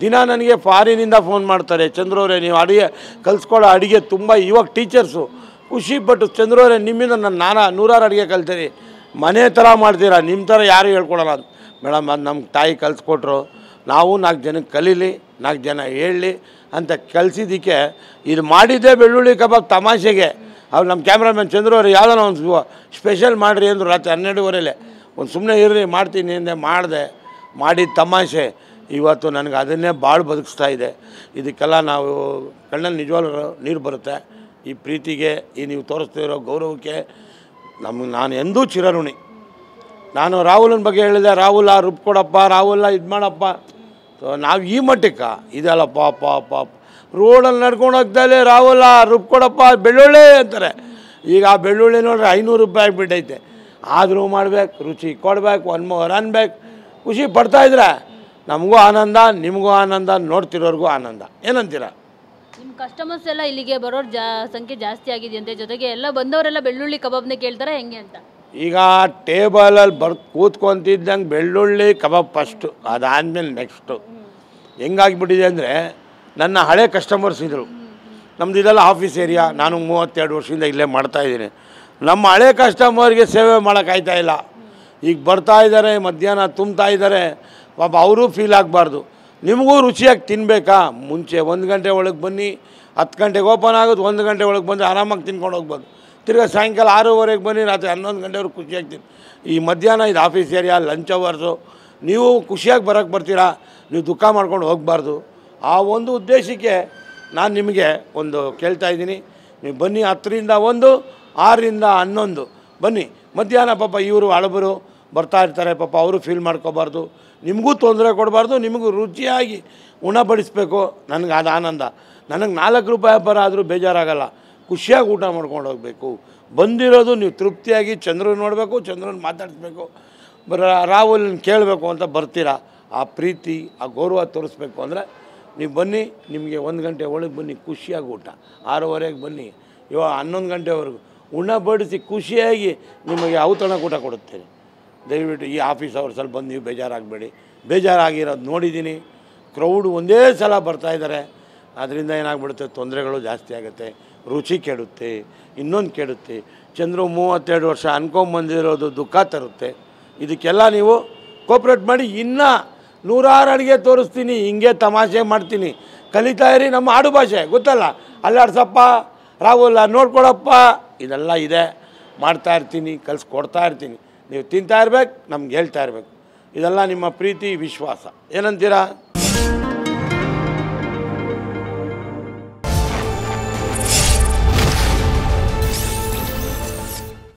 ದಿನ ನನಗೆ ಫಾರಿನಿಂದ ಫೋನ್ ಮಾಡ್ತಾರೆ, ಚಂದ್ರವರೇ ನೀವು ಅಡುಗೆ ಕಲಿಸ್ಕೊಳ್ಳೋ ಅಡುಗೆ ತುಂಬ ಇವಾಗ ಟೀಚರ್ಸು ಖುಷಿಪಟ್ಟು, ಚಂದ್ರವರೇ ನಿಮ್ಮಿಂದ ನಾನು ನೂರಾರು ಅಡುಗೆ ಕಲ್ತೀನಿ, ಮನೆ ಥರ ಮಾಡ್ತೀರಾ, ನಿಮ್ಮ ಥರ ಯಾರು ಹೇಳ್ಕೊಡಲ್ಲ ಅಂತ. ಮೇಡಮ್ ಅದು ನಮ್ಮ ತಾಯಿ ಕಲಿಸ್ಕೊಟ್ರು, ನಾವು 4 ಜನಕ್ಕೆ ಕಲೀಲಿ, 4 ಜನ ಹೇಳಲಿ ಅಂತ ಕಲಿಸಿದ್ದಕ್ಕೆ ಇದು ಮಾಡಿದ್ದೇ ಬೆಳ್ಳುಳ್ಳಿ ಕಬಾಬ್ ತಮಾಷೆಗೆ. ಅವ್ರು ನಮ್ಮ ಕ್ಯಾಮ್ರಾಮನ್ ಚಂದ್ರವ್ರು ಯಾವುದೋ ಒಂದು ಸ್ಪೆಷಲ್ ಮಾಡಿರಿ ಅಂದರು ರಾತ್ರಿ 12:30 ಒಂದು ಸುಮ್ಮನೆ ಇರ್ರಿ ಮಾಡ್ತೀನಿ ಅಂದೆ, ಮಾಡಿದ ತಮಾಷೆ ಇವತ್ತು ನನಗೆ ಅದನ್ನೇ ಭಾಳ ಬದುಕಿಸ್ತಾ ಇದೆ. ಇದಕ್ಕೆಲ್ಲ ನಾವು ಕಣ್ಣಲ್ಲಿ ನಿಜವಾಗ್ಲೂ ನೀರು ಬರುತ್ತೆ. ಈ ಪ್ರೀತಿಗೆ, ಈ ನೀವು ತೋರಿಸ್ತಿರೋ ಗೌರವಕ್ಕೆ ನಾನು ಎಂದೂ ಚಿರಋಣಿ. ನಾನು ರಾಹುಲನ ಬಗ್ಗೆ ಹೇಳಿದೆ, ರಾಹುಲ ರುಬ್ಕೊಡಪ್ಪ, ರಾಹುಲ ಇದು ಮಾಡಪ್ಪ. ಸೊ ನಾವು ಈ ಮಟ್ಟಕ್ಕೆ ಇದೆಲ್ಲ ಪಾಪ ರೋಡಲ್ಲಿ ನಡ್ಕೊಂಡು ಹೋಗ್ತಾಯಿಲ್ಲ, ರಾಹುಲ ರುಬ್ಕೊಡಪ್ಪ ಬೆಳ್ಳುಳ್ಳಿ ಅಂತಾರೆ. ಈಗ ಆ ಬೆಳ್ಳುಳ್ಳಿ ನೋಡ್ರೆ 500 ರೂಪಾಯಿ ಆಗಿಬಿಟ್ಟೈತೆ. ಆದರೂ ಮಾಡ್ಬೇಕು, ರುಚಿ ಕೊಡ್ಬೇಕು, 1 more ಅನ್ಬೇಕು. ಖುಷಿ ಪಡ್ತಾಯಿದ್ರೆ ನಮಗೂ ಆನಂದ, ನಿಮಗೂ ಆನಂದ, ನೋಡ್ತಿರೋರಿಗೂ ಆನಂದ. ಏನಂತೀರ? ನಿಮ್ಮ ಕಸ್ಟಮರ್ಸ್ ಎಲ್ಲ ಇಲ್ಲಿಗೆ ಬರೋರು ಸಂಖ್ಯೆ ಜಾಸ್ತಿ ಆಗಿದೆಯಂತೆ, ಜೊತೆಗೆ ಎಲ್ಲ ಬಂದವರೆಲ್ಲ ಬೆಳ್ಳುಳ್ಳಿ ಕಬಾಬ್ನೇ ಕೇಳ್ತಾರೆ, ಹೆಂಗೆ ಅಂತ? ಈಗ ಟೇಬಲಲ್ಲಿ ಕೂತ್ಕೊತಿದ್ದಂಗೆ ಬೆಳ್ಳುಳ್ಳಿ ಕಬಾಬ್ ಫಸ್ಟು, ಅದಾದಮೇಲೆ ನೆಕ್ಸ್ಟು. ಹೆಂಗಾಗಿಬಿಟ್ಟಿದೆ ಅಂದರೆ, ನನ್ನ ಹಳೆ ಕಸ್ಟಮರ್ಸ್ ಇದ್ದರು. ನಮ್ಮದು ಇದೆಲ್ಲ ಆಫೀಸ್ ಏರಿಯಾ, ನಾನು 32 ವರ್ಷದಿಂದ ಇಲ್ಲೇ ಮಾಡ್ತಾಯಿದ್ದೀನಿ. ನಮ್ಮ ಹಳೆ ಕಸ್ಟಮರ್ಗೆ ಸೇವೆ ಮಾಡೋಕ್ಕಾಯ್ತಾಯಿಲ್ಲ. ಈಗ ಬರ್ತಾಯಿದ್ದಾರೆ, ಮಧ್ಯಾಹ್ನ ತುಂಬ್ತಾ ಇದ್ದಾರೆ, ಪಾಪ ಅವರೂ ಫೀಲ್ ಆಗಬಾರ್ದು. ನಿಮಗೂ ರುಚಿಯಾಗಿ ತಿನ್ನಬೇಕಾ? ಮುಂಚೆ 1 ಗಂಟೆ ಒಳಗೆ ಬನ್ನಿ, 10 ಗಂಟೆಗೆ ಓಪನ್ ಆಗೋದು, 1 ಗಂಟೆ ಒಳಗೆ ಬಂದು ಆರಾಮಾಗಿ ತಿನ್ಕೊಂಡು ಹೋಗ್ಬೋದು. ತಿರ್ಗಿ ಸಾಯಂಕಾಲ 6:30ಗೆ ಬನ್ನಿ, ರಾತ್ರಿ 11 ಗಂಟೆವರೆಗೆ ಖುಷಿಯಾಗಿ ತಿನ್ನಿ. ಈ ಮಧ್ಯಾಹ್ನ ಇದು ಆಫೀಸ್ ಏರಿಯಾ, ಲಂಚ್ ಅವರ್ಸು, ನೀವು ಖುಷಿಯಾಗಿ ಬರೋಕ್ಕೆ ಬರ್ತೀರಾ, ನೀವು ದುಃಖ ಮಾಡ್ಕೊಂಡು ಹೋಗಬಾರ್ದು. ಆ ಒಂದು ಉದ್ದೇಶಕ್ಕೆ ನಾನು ನಿಮಗೆ ಒಂದು ಕೇಳ್ತಾಯಿದ್ದೀನಿ, ನೀವು ಬನ್ನಿ. 10ರಿಂದ 1, 6ರಿಂದ 11 ಬನ್ನಿ. ಮಧ್ಯಾಹ್ನ ಪಾಪ ಇವರು ಹಳಬರು ಬರ್ತಾ ಇರ್ತಾರೆ, ಪಾಪ ಅವರು ಫೀಲ್ ಮಾಡ್ಕೋಬಾರ್ದು, ನಿಮಗೂ ತೊಂದರೆ ಕೊಡಬಾರ್ದು, ನಿಮಗೂ ರುಚಿಯಾಗಿ ಉಣಬಡಿಸ್ಬೇಕು. ನನಗೆ ಅದು ಆನಂದ. ನನಗೆ 4 ರೂಪಾಯಿ ವ್ಯಾಪಾರ ಆದರೂ ಬೇಜಾರಾಗಲ್ಲ, ಖುಷಿಯಾಗಿ ಊಟ ಮಾಡ್ಕೊಂಡು ಹೋಗಬೇಕು. ಬಂದಿರೋದು ನೀವು ತೃಪ್ತಿಯಾಗಿ ಚಂದ್ರನ ನೋಡಬೇಕು, ಚಂದ್ರನ ಮಾತಾಡಿಸ್ಬೇಕು, ರಾಹುಲ್ನ ಕೇಳಬೇಕು ಅಂತ ಬರ್ತೀರಾ. ಆ ಪ್ರೀತಿ, ಆ ಗೌರವ ತೋರಿಸ್ಬೇಕು ಅಂದರೆ ನೀವು ಬನ್ನಿ. ನಿಮಗೆ 1 ಗಂಟೆ ಒಳಗೆ ಬನ್ನಿ, ಖುಷಿಯಾಗಿ ಊಟ. 6:30ಗೆ ಬನ್ನಿ, ಇವಾಗ 11 ಗಂಟೆವರೆಗೂ ಉಣಬಡಿಸಿ ಖುಷಿಯಾಗಿ ನಿಮಗೆ ಔತಣ ಊಟ ಕೊಡುತ್ತೇನೆ. ದಯವಿಟ್ಟು ಈ ಆಫೀಸ್ ಅವರ್ಸಲ್ಲಿ ಬಂದು ನೀವು ಬೇಜಾರಾಗಬೇಡಿ. ಬೇಜಾರಾಗಿರೋದು ನೋಡಿದ್ದೀನಿ. ಕ್ರೌಡು ಒಂದೇ ಸಲ ಬರ್ತಾಯಿದ್ದಾರೆ, ಅದರಿಂದ ಏನಾಗ್ಬಿಡುತ್ತೆ, ತೊಂದರೆಗಳು ಜಾಸ್ತಿ ಆಗುತ್ತೆ, ರುಚಿ ಕೆಡುತ್ತೆ, ಇನ್ನೊಂದು ಕೆಡುತ್ತೆ. ಚಂದ್ರು 32 ವರ್ಷ ಅನ್ಕೊಂಬಂದಿರೋದು ದುಃಖ ತರುತ್ತೆ. ಇದಕ್ಕೆಲ್ಲ ನೀವು ಕೋಪ್ರೇಟ್ ಮಾಡಿ. ಇನ್ನೂ 100 ಅಡುಗೆ ತೋರಿಸ್ತೀನಿ, ಹಿಂಗೆ ತಮಾಷೆ ಮಾಡ್ತೀನಿ, ಕಲಿತಾ ಇರಿ. ನಮ್ಮ ಆಡು ಭಾಷೆ ಗೊತ್ತಲ್ಲ, ಅಲ್ಲಾಡ್ಸಪ್ಪ, ರಾಹುಲ ನೋಡ್ಕೊಳಪ್ಪ, ಇದೆಲ್ಲ ಇದೆ, ಮಾಡ್ತಾಯಿರ್ತೀನಿ, ಕಲಿಸ್ಕೊಡ್ತಾ ಇರ್ತೀನಿ. ನೀವು ತಿಂತಾ ಇರ್ಬೇಕು, ನಮ್ಗೆ ಹೇಳ್ತಾ ಇರ್ಬೇಕು. ಇದೆಲ್ಲ ನಿಮ್ಮ ಪ್ರೀತಿ, ವಿಶ್ವಾಸ. ಏನಂತೀರಾ?